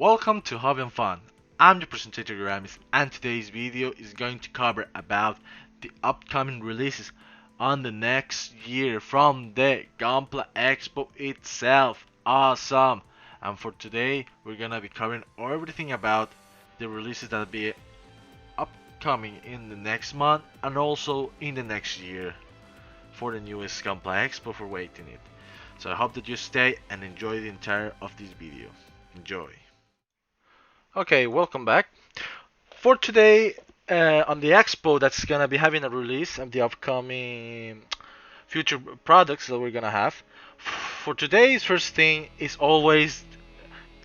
Welcome to Hobby and Fun. I'm the presenter Ramis, and today's video is going to cover about the upcoming releases on the next year from the Gunpla Expo itself. Awesome! And for today, we're gonna be covering everything about the releases that will be upcoming in the next month and also in the next year for the newest Gunpla Expo for waiting it. So I hope that you stay and enjoy the entire of this video. Enjoy! Okay, welcome back. For today, on the expo that's gonna be having a release of the upcoming future products that we're gonna have. For today's first thing is always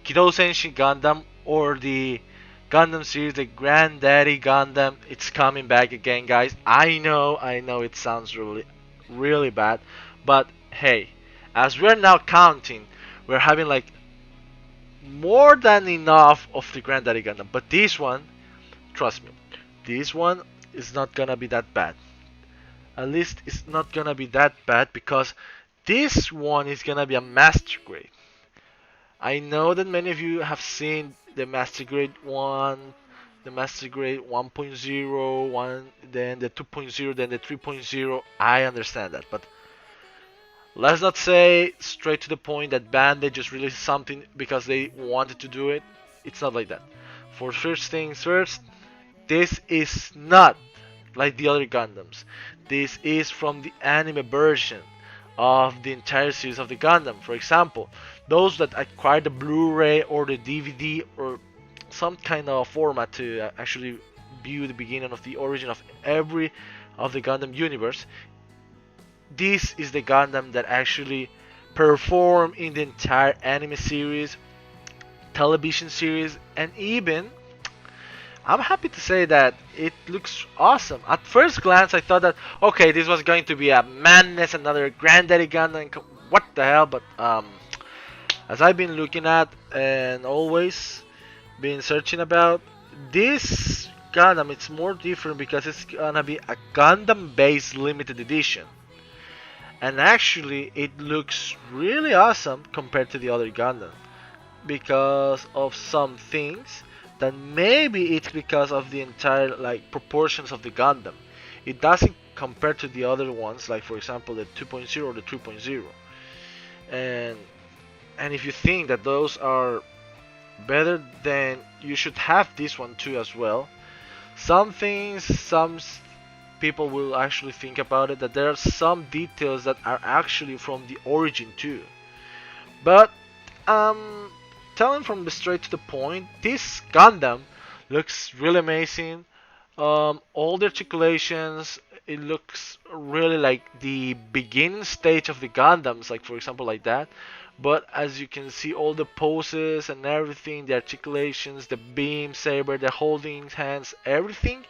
Kidou Senshin Gundam or the Gundam series, the Granddaddy Gundam. It's coming back again, guys. I know it sounds really bad, but hey, as we're now counting, we're having like more than enough of the Granddaddy Gundam. But this one, trust me, this one is not gonna be that bad. At least it's not gonna be that bad because this one is gonna be a master grade. I know that many of you have seen the master grade 1, the master grade 1.0, 1, then the 2.0, then the 3.0. I understand that, but let's not say straight to the point that Bandai just released something because they wanted to do it. It's not like that. For first things first, this is not like the other Gundams. This is from the anime version of the entire series of the Gundam. For example, those that acquire the Blu-ray or the DVD or some kind of format to actually view the beginning of the origin of every of the Gundam universe, this is the Gundam that actually performed in the entire anime series, television series, and even I'm happy to say that it looks awesome. At first glance, I thought that okay, this was going to be a madness, another Granddaddy Gundam. What the hell? But as I've been looking at and always been searching about this Gundam, it's more different because it's gonna be a Gundam-based limited edition. And actually, it looks really awesome compared to the other Gundam because of some things that maybe it's because of the entire like proportions of the Gundam. It doesn't compare to the other ones, like for example the 2.0 or the 3.0. And and if you think that those are better, then you should have this one too as well. Some things, people will actually think about it that there are some details that are actually from the origin too. But telling from the straight to the point, this Gundam looks really amazing. All the articulations, it looks really like the beginning stage of the Gundams, like for example like that. But as you can see, all the poses and everything, the articulations, the beam saber, the holding hands, everything,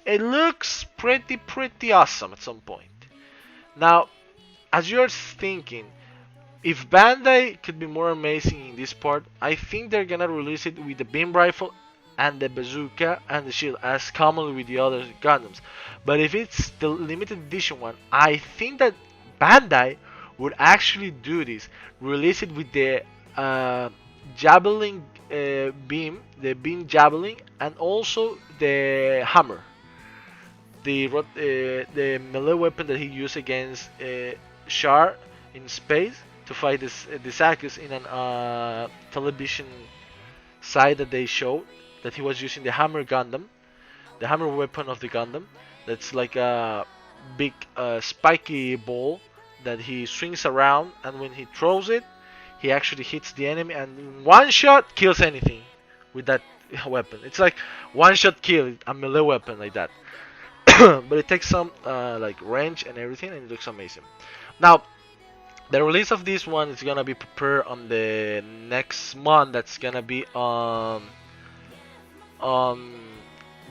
it looks pretty awesome at some point. Now, as you're thinking, if Bandai could be more amazing in this part, I think they're gonna release it with the beam rifle and the bazooka and the shield as common with the other Gundams. But if it's the limited edition one, I think that Bandai would actually do this, release it with the javelin beam, the beam javelin, and also the hammer, the melee weapon that he used against Char in space to fight the Sakus in an television side that they showed that he was using the hammer Gundam, the hammer weapon of the Gundam. That's like a big spiky ball that he swings around, and when he throws it, he actually hits the enemy and in one shot kills anything with that weapon. It's like one shot kill, a melee weapon like that. But it takes some like range and everything, and it looks amazing. Now, the release of this one is gonna be prepared on the next month. That's gonna be on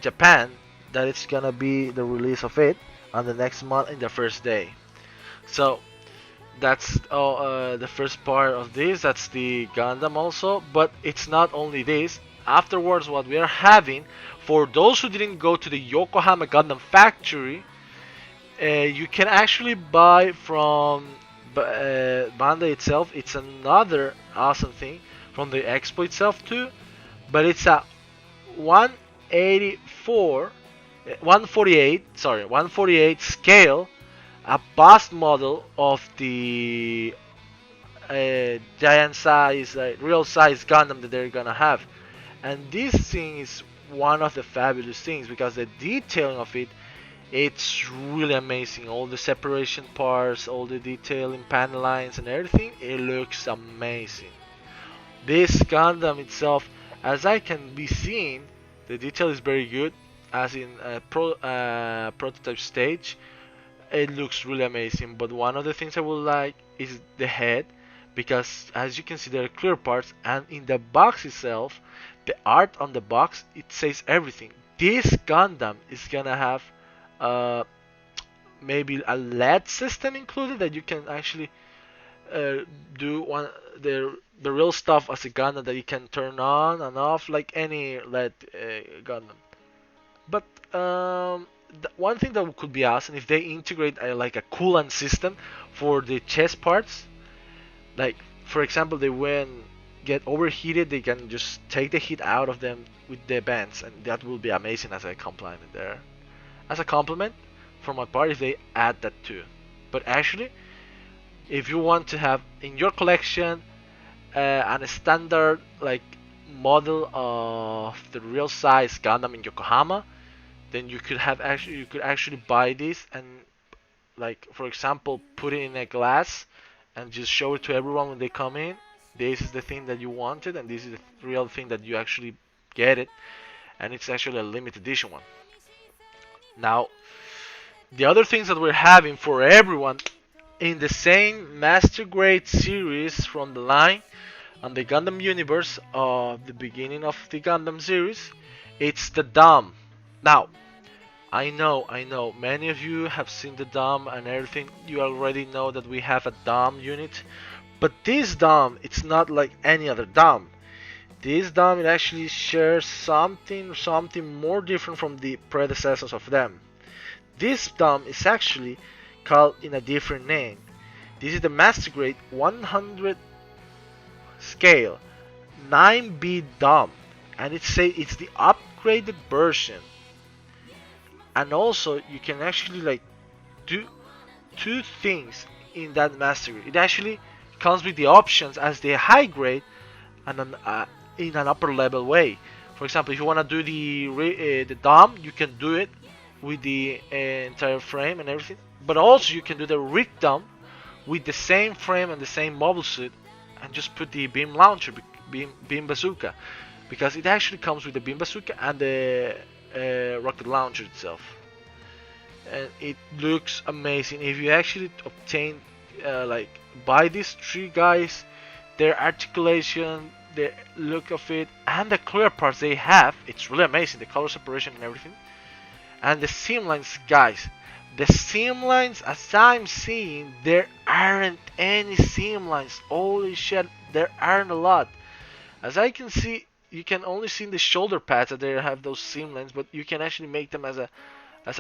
Japan. That it's gonna be the release of it on the next month in the first day. So that's the first part of this. That's the Gundam also, but it's not only this. Afterwards, what we are having for those who didn't go to the Yokohama Gundam factory, you can actually buy from Bandai itself. It's another awesome thing from the Expo itself too, but it's a 184, 148 scale, a bust model of the giant size, real size Gundam that they're gonna have. And this thing is one of the fabulous things because the detailing of it, it's really amazing. All the separation parts, all the detailing panel lines and everything, it looks amazing. This Gundam itself, as I can be seeing, the detail is very good. As in prototype stage, it looks really amazing. But one of the things I would like is the head, because as you can see there are clear parts, and in the box itself, the art on the box, it says everything. This Gundam is gonna have uh, maybe a LED system included that you can actually uh, do one the real stuff as a Gundam that you can turn on and off like any LED Gundam. But one thing that could be awesome if they integrate like a coolant system for the chest parts. Like for example, they when get overheated, they can just take the heat out of them with the bands, and that will be amazing as a compliment there. As a compliment for my part, if they add that too. But actually, if you want to have in your collection a standard like model of the real size Gundam in Yokohama, then you could actually buy this and like for example put it in a glass and just show it to everyone when they come in. This is the thing that you wanted, and this is the real thing that you actually get it, and it's actually a limited edition one. Now, the other things that we're having for everyone in the same Master Grade series from the line on the Gundam universe of the beginning of the Gundam series, it's the Dom. Now, I know, many of you have seen the Dom and everything. You already know that we have a Dom unit, but this Dom, it's not like any other Dom. This Dom, it actually shares something more different from the predecessors of them. This Dom is actually called in a different name. This is the Master Grade 100 scale 9B Dom, and it's the upgraded version. And also you can actually like do two things in that Master Grade. It actually comes with the options as the high grade and in an upper level way. For example, if you want to do the Dom, you can do it with the entire frame and everything. But also you can do the Rig Dom with the same frame and the same mobile suit, and just put the beam launcher, beam bazooka, because it actually comes with the beam bazooka and the rocket launcher itself, and it looks amazing. If you actually obtain like buy these three guys, their articulation, the look of it, and the clear parts they have, it's really amazing. The color separation and everything, and the seam lines, guys. The seam lines, as I'm seeing, there aren't any seam lines. Holy shit, there aren't a lot. As I can see, you can only see in the shoulder pads that they have those seam lines, but you can actually make them as a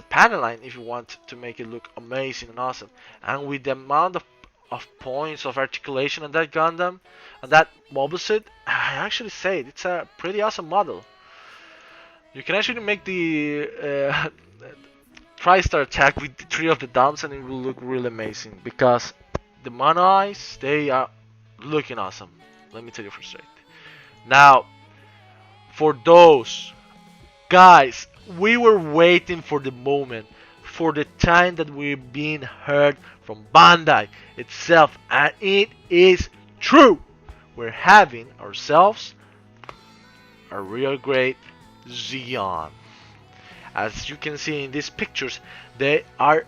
panel line if you want to make it look amazing and awesome. And with the amount of points of articulation on that Gundam and that mobile suit, I actually say it's a pretty awesome model. You can actually make the TriStar attack with the three of the Doms, and it will look really amazing because the mono eyes, they are looking awesome. Let me tell you for straight. Now, for those guys, we were waiting for the moment, for the time that we're being heard from Bandai itself, and it is true. We're having ourselves a real great Zeon. As you can see in these pictures, there are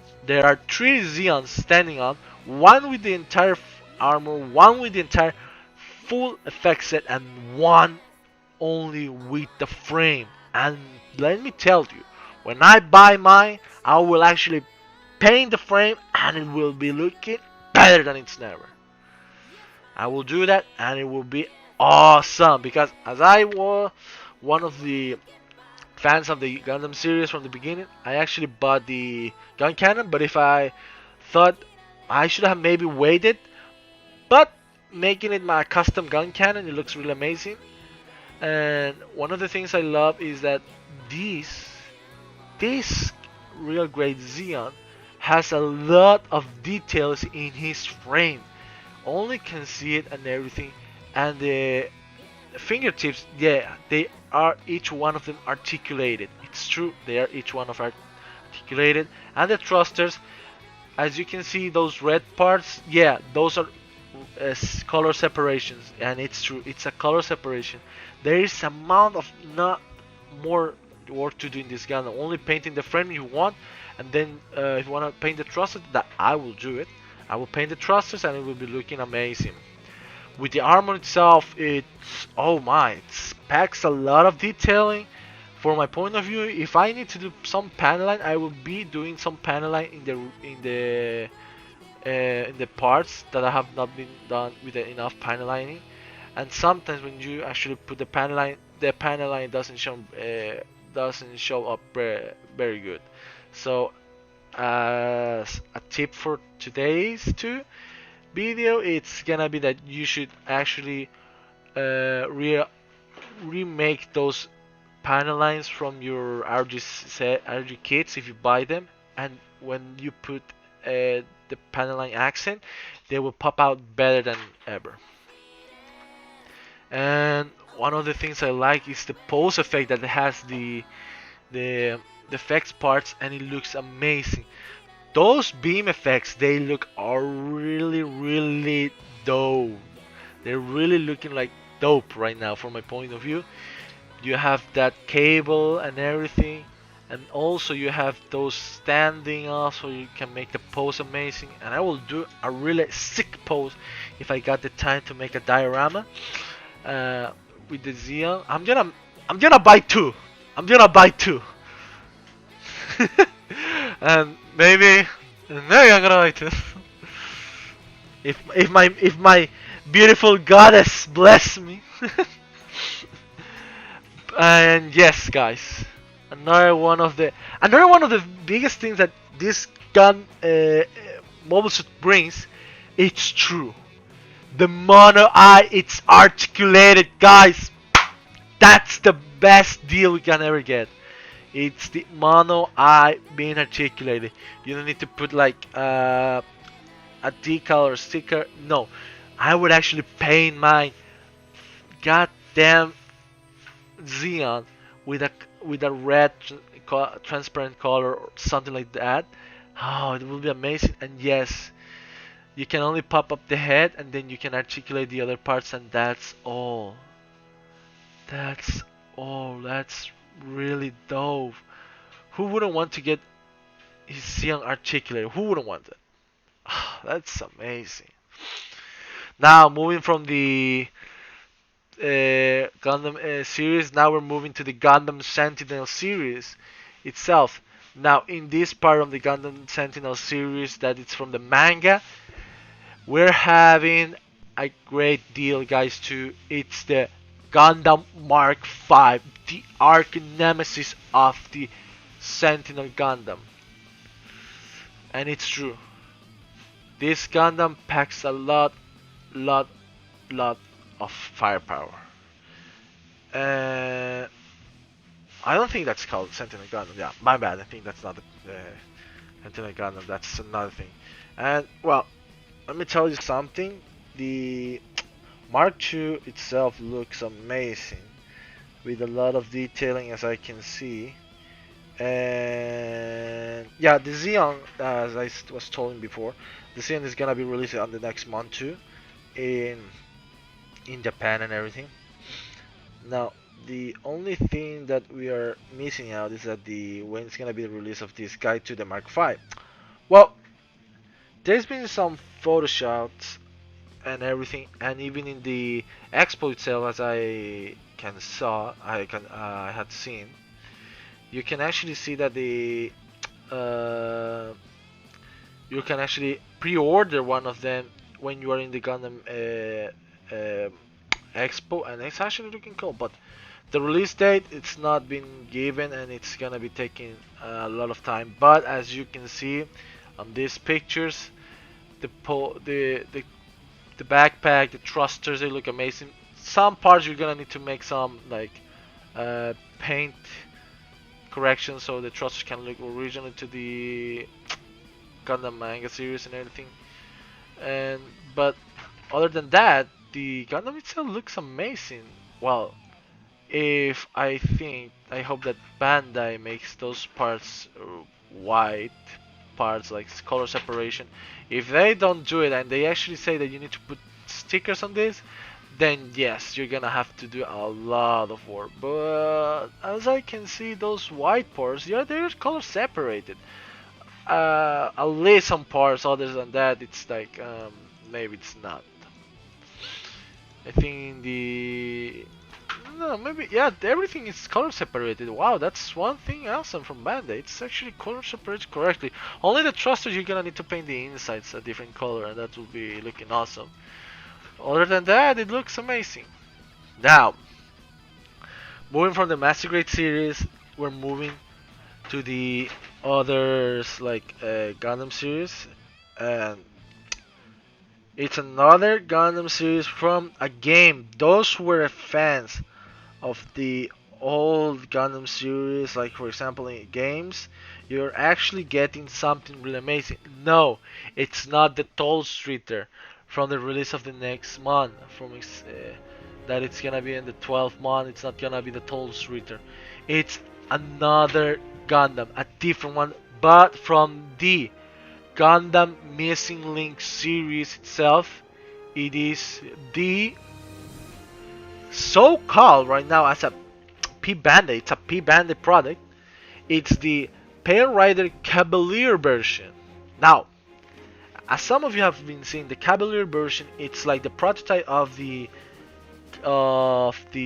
three Zeons standing on, one with the entire armor, one with the entire full effect set, and one only with the frame. And let me tell you, when I buy mine, I will actually paint the frame, and it will be looking better than it's never. I will do that, and it will be awesome, because as I was one of the fans of the Gundam series from the beginning, I actually bought the gun cannon, but if I thought I should have maybe waited, but making it my custom gun cannon. It looks really amazing. And one of the things I love is that this real great Xeon has a lot of details in his frame. Only can see it and everything. And the fingertips, yeah, they are each one of them articulated. It's true, they are each one of articulated. And the thrusters, as you can see, those red parts, yeah, those are color separations, and it's true, it's a color separation. There is amount of not more work to do in this gun. Only painting the frame you want, and then if you want to paint the thrusters, that I will do it. I will paint the thrusters, and it will be looking amazing. With the armor itself, it's, oh my, it packs a lot of detailing. For my point of view, if I need to do some paneling, I will be doing some paneling in the parts that I have not been done with enough panel lining. And sometimes when you actually put the panel line doesn't show up very good. So as a tip for today's video, it's gonna be that you should actually remake those panel lines from your RG kits if you buy them, and when you put the panel line accent, they will pop out better than ever. And one of the things I like is the pose effect that has the effects parts, and it looks amazing. Those beam effects, they look are really dope. They're really looking like dope right now from my point of view. You have that cable and everything, and also you have those standing off so you can make the pose amazing. And I will do a really sick pose if I got the time to make a diorama with the Xeon. I'm gonna buy two. I'm gonna buy two. And maybe I'm gonna buy two. If my beautiful goddess bless me. And yes, guys, another one of the biggest things that this gun mobile suit brings, it's true. The mono eye, it's articulated, guys. That's the best deal we can ever get. It's the mono eye being articulated. You don't need to put like a decal or sticker. No, I would actually paint my goddamn Xeon with a red transparent color or something like that. Oh, it will be amazing. And yes, you can only pop up the head, and then you can articulate the other parts, and that's all. That's all. That's really dope. Who wouldn't want to get his Xeon articulated? Who wouldn't want it? That's amazing. Now moving from the Gundam series. Now we're moving to the Gundam Sentinel series itself. Now in this part of the Gundam Sentinel series that it's from the manga, we're having a great deal, guys, too. It's the Gundam Mark V, the arch nemesis of the Sentinel Gundam. And it's true. This Gundam packs a lot of firepower. I don't think that's called Sentinel Gundam. Yeah, my bad. I think that's not the Sentinel Gundam. That's another thing. And well, let me tell you something. The Mark II itself looks amazing, with a lot of detailing, as I can see. And yeah, the Xeon, as I was told before, the Xeon is gonna be released on the next month too, in Japan and everything. Now, the only thing that we are missing out is that when it's gonna be the release of this guide to the Mark V. Well, there's been some photoshots and everything, and even in the expo itself, as I had seen, you can actually see that you can actually pre-order one of them when you are in the Gundam Expo, and it's actually looking cool. But the release date, it's not been given, and it's gonna be taking a lot of time. But as you can see on these pictures, the The backpack, the thrusters, they look amazing. Some parts you're gonna need to make some like paint corrections so the thrusters can look original to the Gundam manga series and everything. And but other than that, the Gundam itself looks amazing. Well, if I hope that Bandai makes those parts white parts like color separation. If they don't do it and they actually say that you need to put stickers on this, then yes, you're gonna have to do a lot of work. But as I can see, those white parts, yeah, they're color separated. At least some parts. Other than that, it's like maybe it's not. I think the no, maybe yeah, everything is color separated. Wow, that's one thing awesome from Bandai. It's actually color separated correctly. Only the thrusters you're gonna need to paint the insides a different color, and that will be looking awesome. Other than that, it looks amazing. Now, moving from the Master Grade series, we're moving to the others like Gundam series, and it's another Gundam series from a game. Those who were fans of the old Gundam series, like for example in games, you're actually getting something really amazing. No, it's not the Toll Streeter from the release of the next month. That it's gonna be in the 12th month. It's not gonna be the Toll Streeter. It's another Gundam, a different one, but from the Gundam Missing Link series itself. It is the so-called right now as a P-Bandai. It's a P-Bandai product. It's the Pale Rider Cavalier version. Now, as some of you have been seeing, the Cavalier version, it's like the prototype of the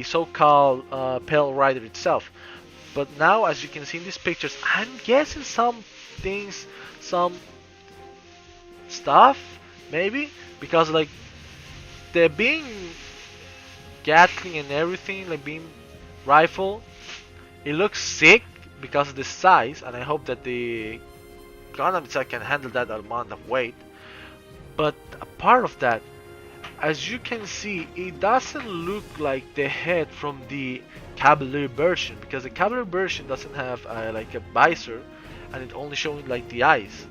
so-called Pale Rider itself. But now, as you can see in these pictures, I'm guessing some things, some stuff, maybe, because like the being Gatling and everything, like being rifle, it looks sick because of the size, and I hope that the Gundam itself can handle that amount of weight. But a part of that, as you can see, it doesn't look like the head from the Cavalier version, because the Cavalier version doesn't have like a visor, and it only showing like the eyes.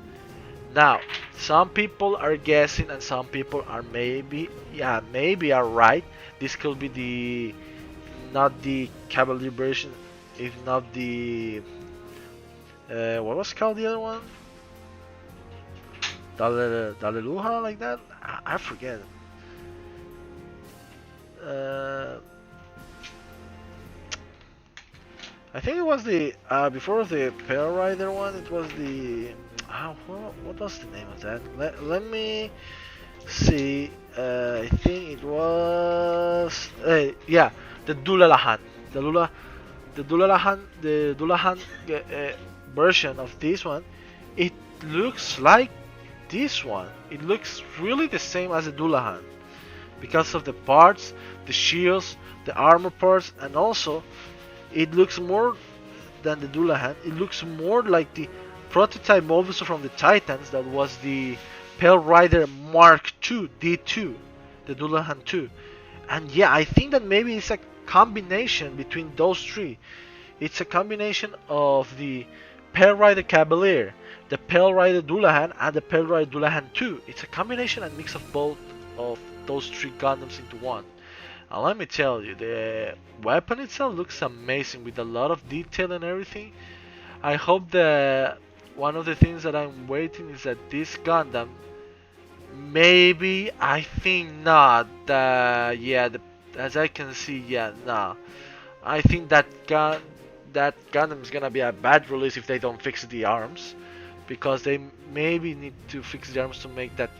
Now, some people are guessing, and some people are maybe are right. This could be the not the Cavalier version, if not the what was called the other one? Daleluha, like that? I forget. I think it was the before the Pale Rider one. It was the what was the name of that? Let me see. I think it was yeah, the Dulalahan. The Dulahan version of this one. It looks like this one. It looks really the same as the Dulahan because of the parts, the shields, the armor parts, and also it looks more than the Dulahan. It looks more like the prototype Mobusu from the Titans that was the Pale Rider Mark II D2, the Dulahan 2. And yeah, I think that maybe it's a combination between those three. It's a combination of the Pale Rider Cavalier, the Pale Rider Dulahan, and the Pale Rider Dulahan 2. It's a combination and mix of both of those three Gundams into one. And let me tell you, the weapon itself looks amazing with a lot of detail and everything. I hope that one of the things that I'm waiting is that this Gundam, maybe, I think not, yeah, as I can see, yeah, no. I think that Gundam is gonna be a bad release if they don't fix the arms, because they maybe need to fix the arms to make that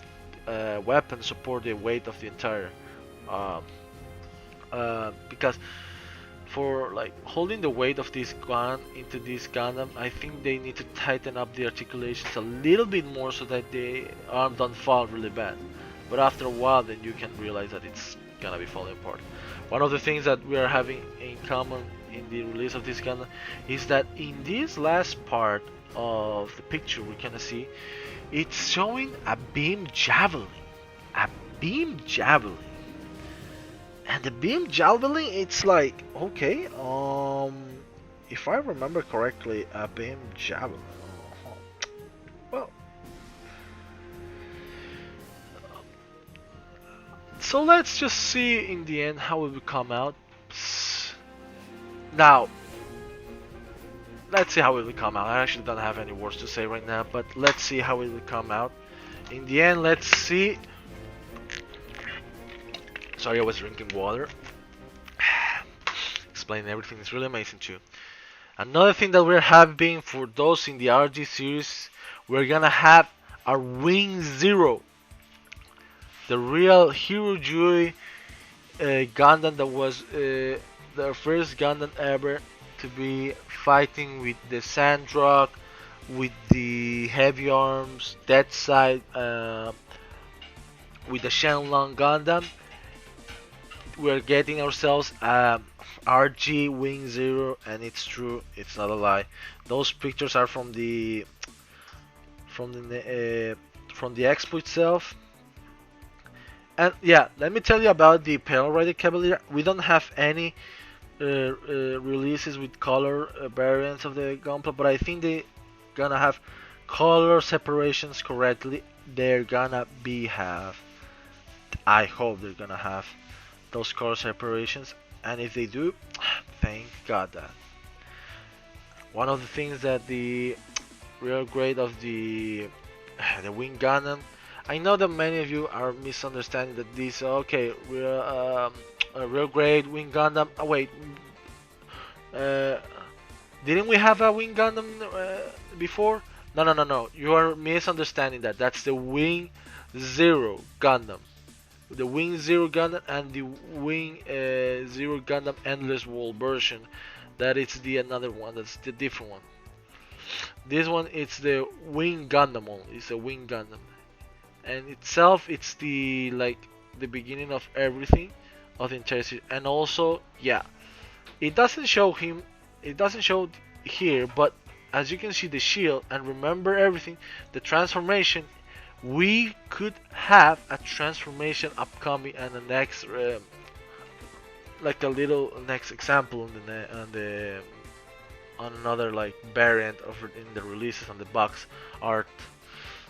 weapon support the weight of the entire because for like holding the weight of this gun into this Gundam, I think they need to tighten up the articulations a little bit more so that the arm don't fall really bad. But after a while, then you can realize that it's gonna be falling apart. One of the things that we are having in common in the release of this Gundam is that in this last part of the picture we can see it's showing a beam javelin. A beam javelin. And the beam javelin, it's like, okay, if I remember correctly, a beam javelin. Well, so let's just see in the end how it will come out. Now, let's see how it will come out. I actually don't have any words to say right now, but let's see how it will come out. In the end, let's see. Sorry, I was drinking water. Explaining everything is really amazing too. Another thing that we're having for those in the RG series, we're gonna have our Wing Zero, the real Hero Joy Gundam that was the first Gundam ever to be fighting with the Sandrock, with the heavy arms, that side, with the Shenlong Gundam. We're getting ourselves RG Wing Zero, and it's true, it's not a lie. Those pictures are from the expo itself. And yeah, let me tell you about the Pale Rider Cavalier. We don't have any releases with color variants of the Gunpla, but I think they gonna have color separations correctly. They're gonna have. I hope they're gonna have those color separations, and if they do, thank God that. One of the things that the real great of the Wing Gundam, I know that many of you are misunderstanding that this okay a real great Wing Gundam. Oh wait, didn't we have a Wing Gundam before? No, no, no, no. You are misunderstanding that. That's the Wing Zero Gundam. The Wing Zero Gundam and the Wing Zero Gundam Endless World version. That is the another one. That's the different one. This one it's the Wing Gundam only. It's a Wing Gundam, and itself it's the like the beginning of everything of the entire series. And also, yeah, it doesn't show him. It doesn't show here, but as you can see the shield and remember everything, the transformation. We could have a transformation upcoming and the next like a little next example on another like variant of it in the releases on the box art.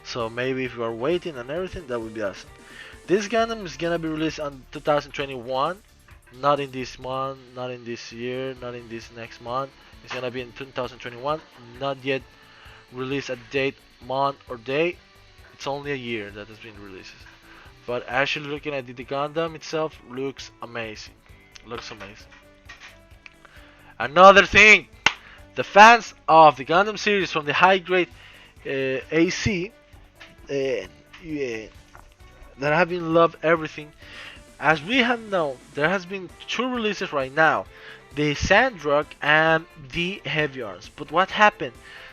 So maybe if you are waiting and everything, that would be awesome. This Gundam is gonna be released on 2021, not in this month, not in this year, not in this next month. It's gonna be in 2021, not yet released a date, month or day. It's only a year that has been released. But actually looking at the Gundam itself looks amazing. Looks amazing. Another thing, the fans of the Gundam series from the high grade AC yeah, that have been loved everything. As we have known, there has been two releases right now, the Sandrock and the Heavy Arms. But what happened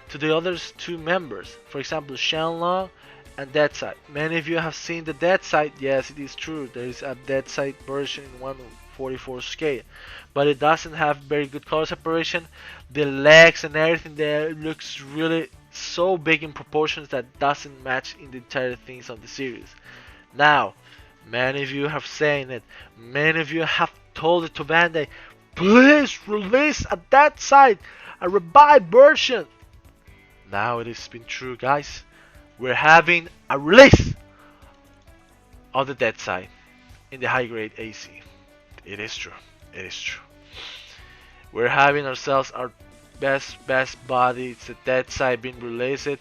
to the other two members? For example, Shenlong and Dead Side. Many of you have seen the Dead Side. Yes, it is true. There is a Dead Side version in 1/44 scale, but it doesn't have very good color separation. The legs and everything there looks really so big in proportions that doesn't match in the entire things of the series. Now, many of you have saying it. Many of you have told it to Bandai, please release a Dead Side, a revived version. Now it has been true, guys. We're having a release of the Dead Side in the high grade AC. It is true. It is true. We're having ourselves our best body. It's the Dead Side being released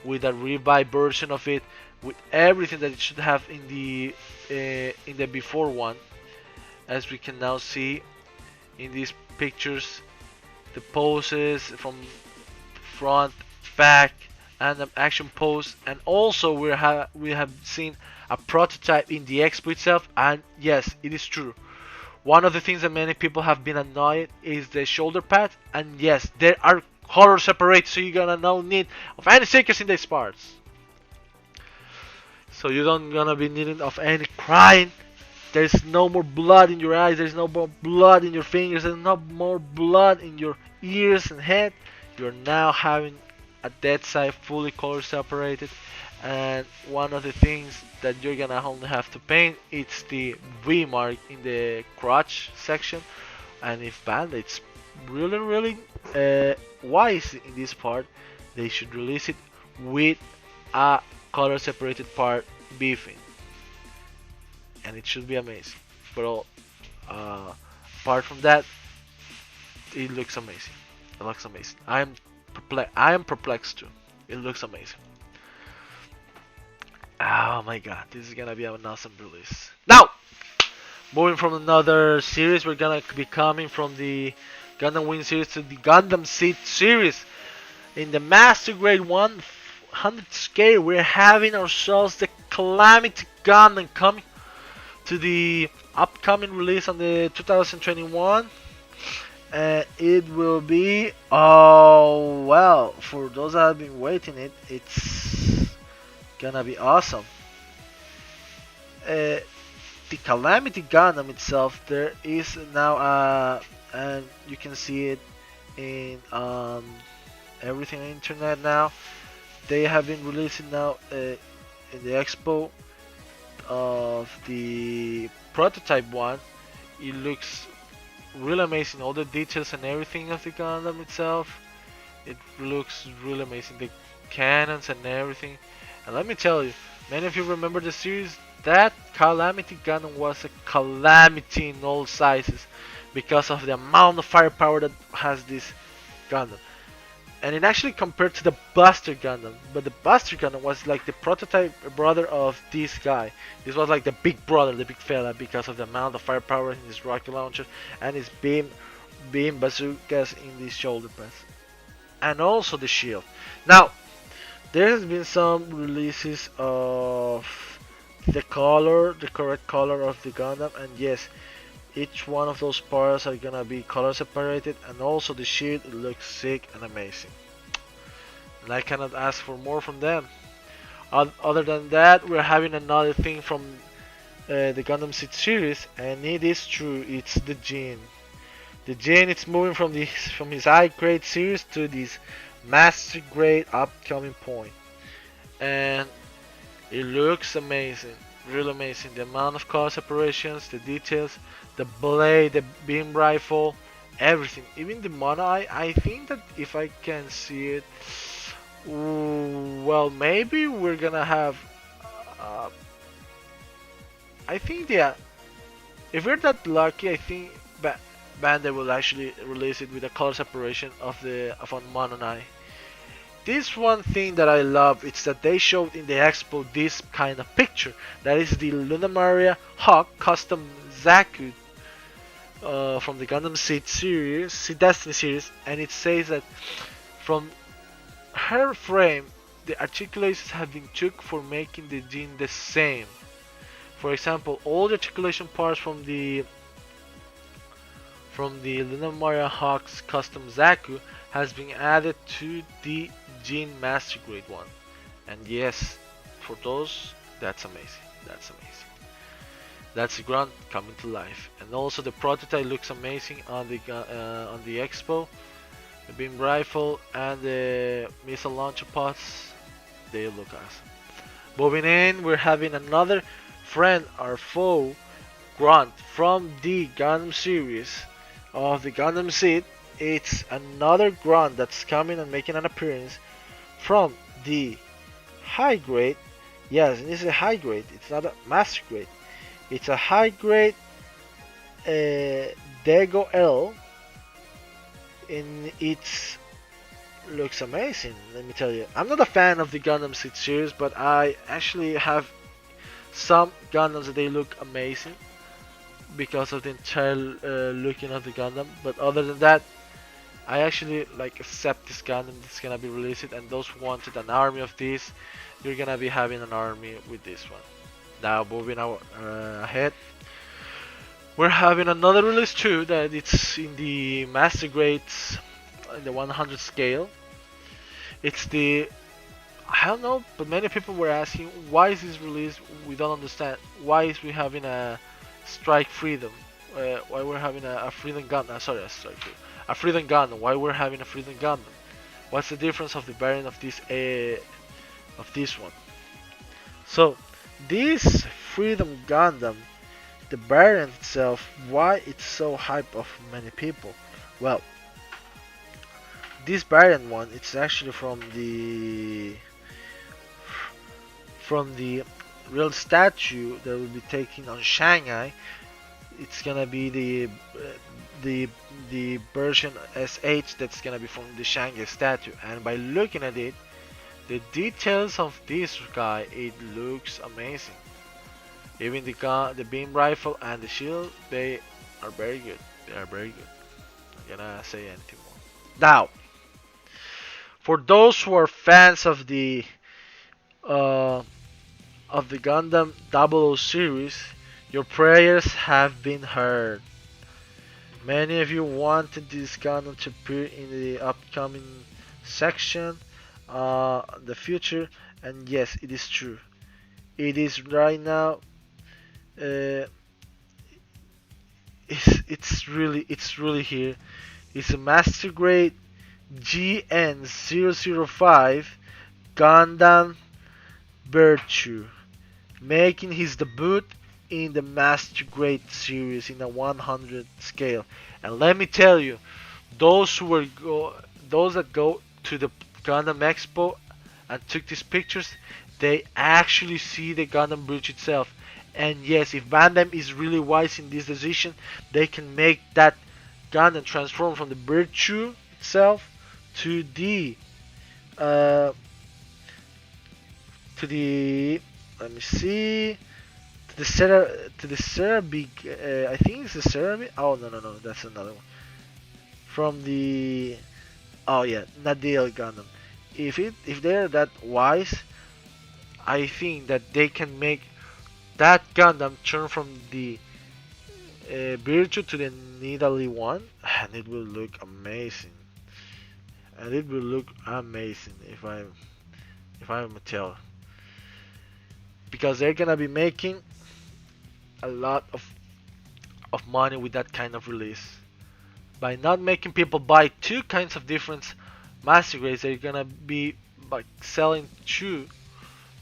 with a revived version of it, with everything that it should have in the before one. As we can now see in these pictures, the poses from front, back, and the action pose, and also we have seen a prototype in the expo itself. And yes, it is true, one of the things that many people have been annoyed is the shoulder pads, and yes, there are color separated, so you're gonna no need of any stickers in these parts, so you don't gonna be needing of any crying. There's no more blood in your eyes, there's no more blood in your fingers, there's no more blood in your ears and head. You're now having a Dead Side fully color separated, And one of the things that you're gonna only have to paint it's the V mark in the crotch section. And if Bandit's really wise in this part, they should release it with a color separated part beefing, and it should be amazing. But apart from that, it looks amazing. It looks amazing. I am perplexed too. It looks amazing. Oh my god, this is gonna be an awesome release. Now, moving from another series, we're gonna be coming from the Gundam Wing series to the Gundam Seed series. In the Master Grade 100 scale, we're having ourselves the Calamity Gundam coming to the upcoming release on the 2021. It will be, oh well, for those that have been waiting it's gonna be awesome. The Calamity Gundam itself, there is now and you can see it in everything on the internet now. They have been releasing now in the expo of the prototype one. It looks really amazing, all the details and everything of the Gundam itself. It looks really amazing, the cannons and everything. And let me tell you, many of you remember the series. That Calamity Gundam was a calamity in all sizes because of the amount of firepower that has this Gundam. And it actually compared to the Buster Gundam, but the Buster Gundam was like the prototype brother of this guy. This was like the big brother, the big fella, because of the amount of firepower in his rocket launcher and his beam bazookas in the shoulder pads, and also the shield. Now, there has been some releases of the color, the correct color of the Gundam, and yes, each one of those parts are gonna be color separated, and also the shield looks sick and amazing. And I cannot ask for more from them. Other than that, we're having another thing from the Gundam Seed series, and it is true, it's the Jin. The Jin, it's moving from his high grade series to this master grade upcoming point, and it looks amazing, really amazing. The amount of color separations, the details, the blade, the beam rifle, everything. Even the mono eye, I think that if I can see it, well, maybe we're gonna have. Uh, I think if we're that lucky, I think Bandai will actually release it with a color separation of a mono eye. This one thing that I love is that they showed in the expo this kind of picture. That is the Luna Maria Hawk custom Zaku from the Gundam Seed series, Seed Destiny series, and it says that from her frame, the articulations have been took for making the Jin the same. For example, all the articulation parts from the Luna Maria Hawk's custom Zaku has been added to the Jin Master Grade 1. And yes, for those, that's amazing. That's amazing. That's the grunt coming to life. And also the prototype looks amazing on the expo. The beam rifle and the missile launcher pods, they look awesome. Moving in, we're having another friend or foe grunt from the Gundam series of the Gundam Seed. It's another grunt that's coming and making an appearance from the high grade. Yes, this is a high grade. It's not a master grade. It's a high grade Dego L. And it looks amazing. Let me tell you, I'm not a fan of the Gundam Seed series, but I actually have some Gundams that they look amazing because of the entire looking of the Gundam. But other than that, I actually like accept this Gundam that's gonna be released, and those who wanted an army of this, you're gonna be having an army with this one. Now moving ahead, we're having another release too that it's in the master grades, in the 100 scale. It's the, I don't know, but many people were asking why is this release? We don't understand. Why is we having a strike freedom? Why we're having a freedom Gundam? Sorry, a strike freedom. A freedom Gundam. Why we're having a freedom Gundam? What's the difference of the variant of this one? So this Freedom Gundam, the variant itself, why it's so hype of many people? Well, this variant one, it's actually from the real statue that will be taken on Shanghai. It's gonna be the the version SH that's gonna be from the Shanghai statue. And by looking at it, the details of this guy, it looks amazing. Even the gun, the beam rifle, and the shield, they are very good. They are very good. Not gonna say anything more. Now, for those who are fans uh, of the Gundam 00 series, your prayers have been heard. Many of you wanted this Gundam to appear in the upcoming section, the future, and yes, it is true. It is right now. Uh, it's really here. It's a master grade GN005 Gundam Virtue, making his debut in the Master Grade series in a 100 scale. And let me tell you, those that go to the Gundam Expo and took these pictures, they actually see the Gundam Bridge itself. And yes, if Bandai is really wise in this decision, they can make that Gundam transform from the Virtue itself to uh, the let me see to the Cerabic. I think it's the Cerabic. Oh, no, that's another one from the. Oh yeah, Nadil Gundam. If they're that wise, I think that they can make that Gundam turn from the Virtue to the Nidalee one, and it will look amazing. And it will look amazing if I'm Mattel, because they're gonna be making a lot of money with that kind of release. By not making people buy two kinds of different master grades, they're gonna be by selling two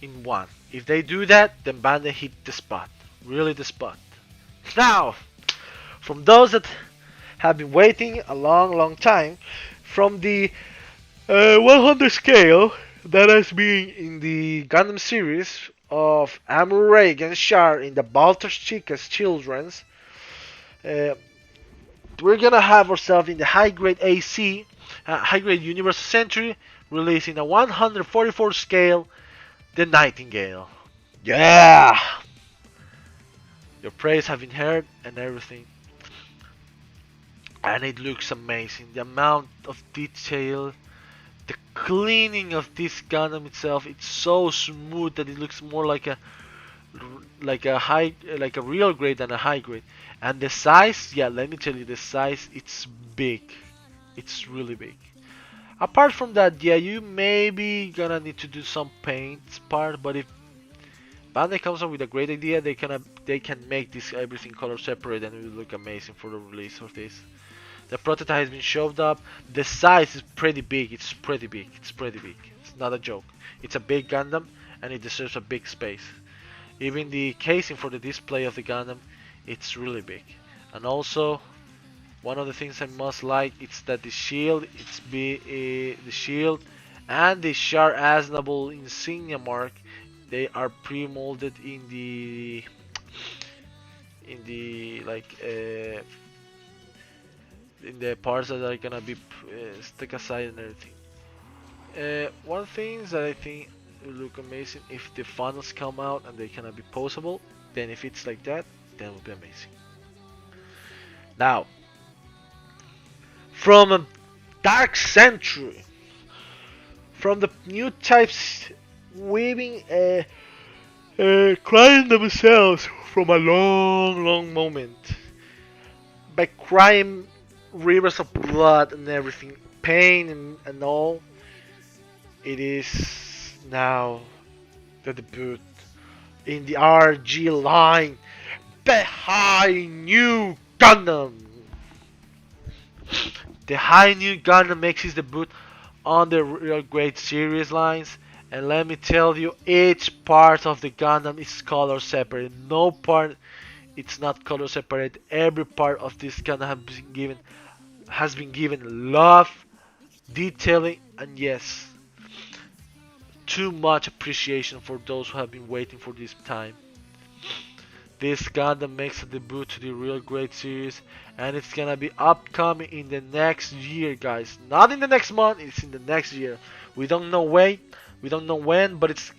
in one. If they do that, then Bandai hit the spot, really the spot. Now, from those that have been waiting a long time, from the 100 scale that has been in the Gundam series of Amuro against Char in the Baltas Chicas Children's, uh, we're gonna have ourselves in the high grade AC, high grade Universal Century, releasing a 144 scale, the Nightingale. Yeah! Your praise have been heard and everything. And it looks amazing. The amount of detail, the cleaning of this Gundam itself, it's so smooth that it looks more like a real grade than a high grade. And the size, yeah, let me tell you, the size, it's big. It's really big. Apart from that, yeah, you maybe gonna need to do some paint part, but if Bandai comes up with a great idea, they can make this everything color separate and it will look amazing for the release of this. The prototype has been shoved up. The size is pretty big. It's pretty big. It's pretty big. It's not a joke. It's a big Gundam and it deserves a big space. Even the casing for the display of the Gundam, it's really big. And also, one of the things I must like is that the shield, the shield and the Char Aznable insignia mark, they are pre-molded in the parts that are gonna be stuck aside and everything. One thing that I think will look amazing if the funnels come out and they cannot be posable. Then if it's like that, then it will be amazing. Now, from a dark century, from the new types weaving, crying themselves from a long moment by crying rivers of blood and everything, pain and all. It is now the debut in the RG line, the High New Gundam. The High New Gundam makes his debut on the real great series lines, And let me tell you, each part of the Gundam is color separated. No part it's not color separated. Every part of this Gundam has been given love, detailing, and yes, too much appreciation for those who have been waiting for this time. This Gundam makes a debut to the real great series, and it's gonna be upcoming in the next year, guys. Not in the next month, it's in the next year. We don't know when, but it's,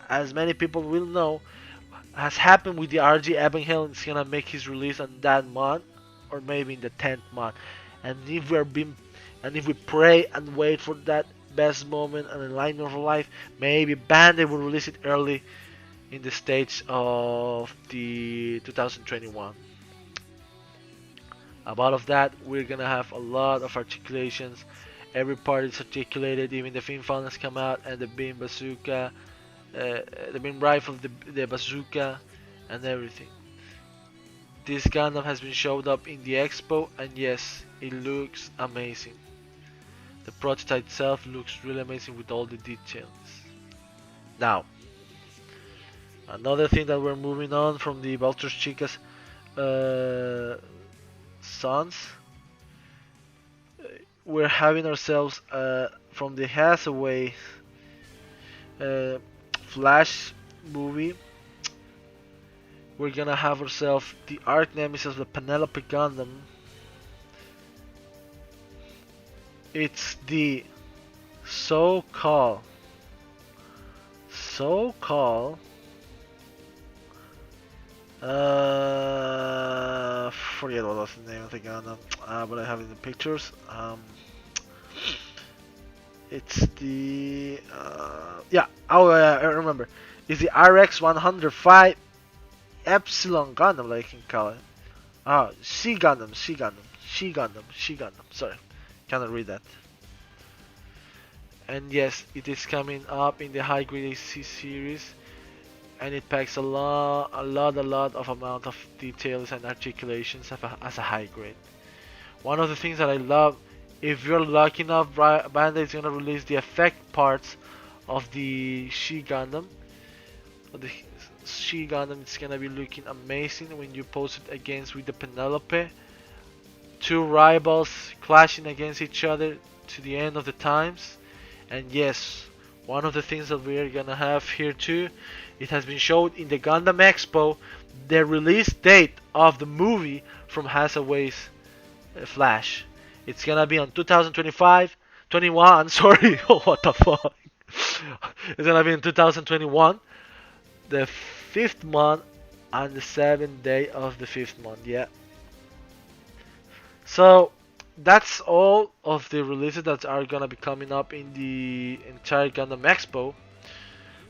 as many people will know, has happened with the RG Ebenhell. It's gonna make his release on that month, or maybe in the 10th month. And if we pray and wait for that best moment and alignment of life, maybe Bandai will release it early in the stage of the 2021. About of that, we're gonna have a lot of articulations. Every part is articulated, even the fin funnels come out, and the beam bazooka, the beam rifle, the bazooka, and everything. This Gundam has been showed up in the expo, and yes, it looks amazing. The prototype itself looks really amazing with all the details. Now, another thing that we're moving on from the Valtros Chicas sons, we're having ourselves from the Hathaway Flash movie. We're gonna have ourselves the arch nemesis of the Penelope Gundam. It's the so-called forget what was the name of the Gundam, but I have it in the pictures. It's the yeah, I remember. It's the RX 105 Epsilon Gundam, like you can call it. She Gundam. Sorry, cannot read that. And yes, it is coming up in the high grade AC series, and it packs a lot of amount of details and articulations as a high grade. One of the things that I love, if you're lucky enough, Bandai is gonna release the effect parts of the She Gundam. She Gundam, it's gonna be looking amazing when you post it against with the Penelope. Two rivals clashing against each other to the end of the times. And yes, one of the things that we're gonna have here too, it has been showed in the Gundam Expo, the release date of the movie from Hathaway's Flash. It's gonna be on 2025, 21, sorry, what the fuck. It's gonna be in 2021, the 5th month, and the 7th day of the 5th month, yeah. So, that's all of the releases that are gonna be coming up in the entire Gundam Expo.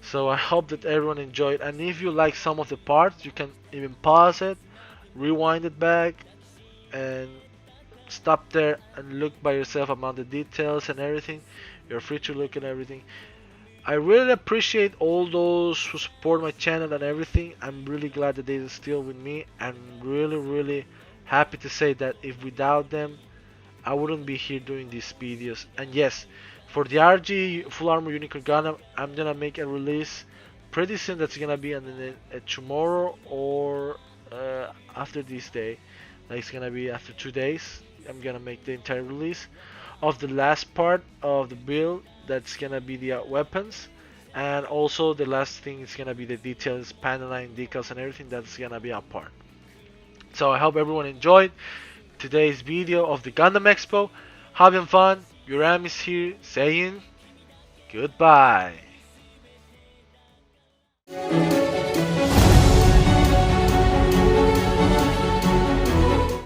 So I hope that everyone enjoyed, and if you like some of the parts, you can even pause it, rewind it back, and stop there and look by yourself among the details and everything. You're free to look at everything. I really appreciate all those who support my channel and everything. I'm really glad that they're still with me. I'm really happy to say that if without them, I wouldn't be here doing these videos. And yes, for the RG Full Armor Unicorn Gundam, I'm gonna make a release pretty soon. That's gonna be on tomorrow or after this day. Like it's gonna be after 2 days. I'm gonna make the entire release of the last part of the build. That's gonna be the weapons, and also the last thing is gonna be the details, panel line decals and everything. That's gonna be a part. So I hope everyone enjoyed today's video of the Gundam Expo. Having fun. Your Ram is here saying goodbye.